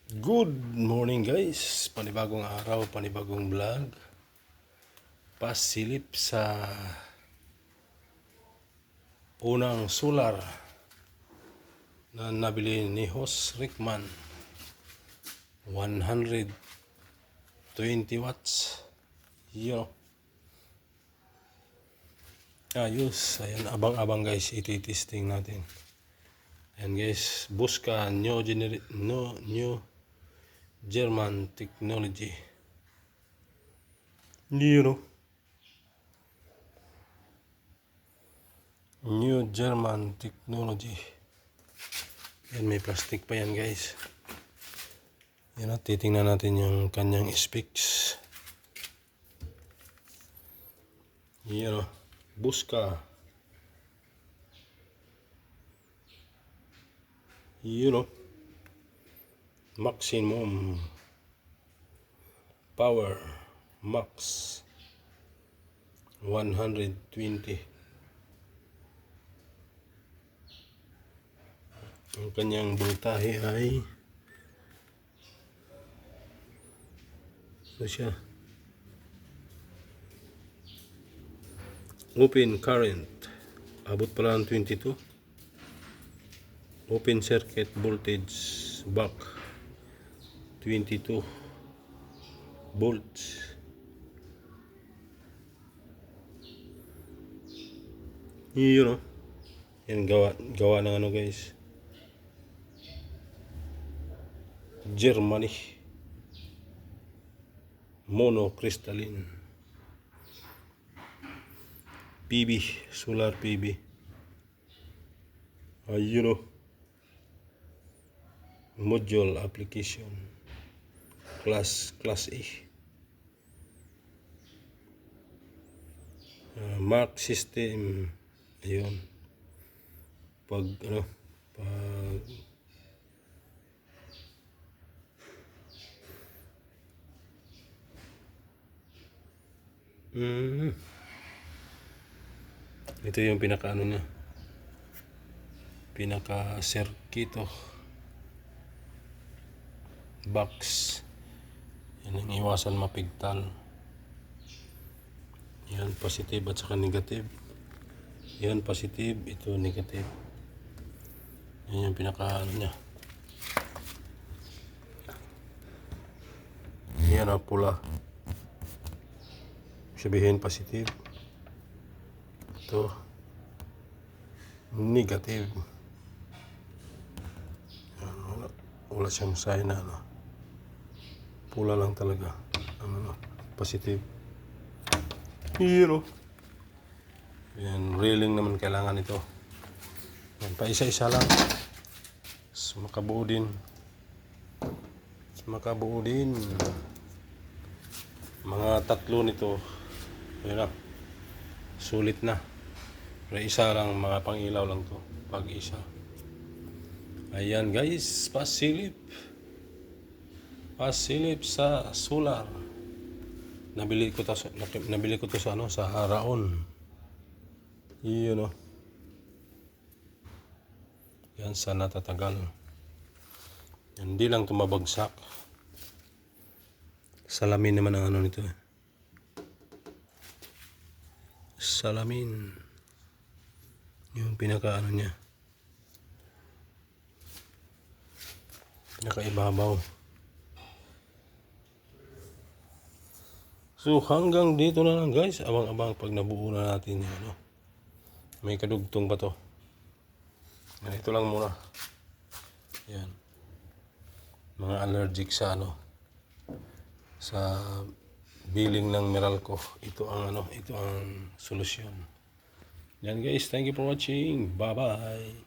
Good morning guys, panibagong araw, panibagong vlog. Pasilip sa unang solar na nabili ni Hoss Rickman, 120 watts. Ayos, ayan, abang-abang guys, iti-testing natin. Ayan guys, Buska new German technology. New German technology. Yan, may plastic pa yan guys. Yan, titingnan natin yung kanyang specs. Yan, Buska. Maximum power max 120. Ang kanyang voltahe ay siya, open current abot pala ng 22. Open circuit voltage back 22 volts. Yan, gawa ng ano guys, Germany, monocrystalline PV, solar PV. Module application class A. Mark system. Ayun, pag ito yung pinaka niya, pinaka circuito box. Yan ang iwasan mapigtal. Yan, positive at saka negative. Yan, positive, ito negative. Yan yung pinaka niya. Yan ang pula, sabihin positive. Ito negative. Yan, wala siyang sign na pula lang talaga. Positive. Yan, railing naman kailangan ito. Yan, pa isa-isa lang. So, makabuo din. Mga tatlo nito. Ayun na, sulit na. Pero isa lang, mga pangilaw lang to pag isa. Ayan guys, pasilip sa solar. Nabili ko to sa sa Haraon. Yan, sa natatagal. Hindi lang tumabagsak. Salamin naman ang ano nito. Salamin. Yung pinaka niya, pinakaibabaw. So hanggang dito na lang guys. Abang-abang pag nabuo na natin yan. May kadugtong pa to. Yan, ito lang muna. Yan, mga allergic sa sa billing ng Meralco. Ito ang solusyon. Yan guys, thank you for watching. Bye bye.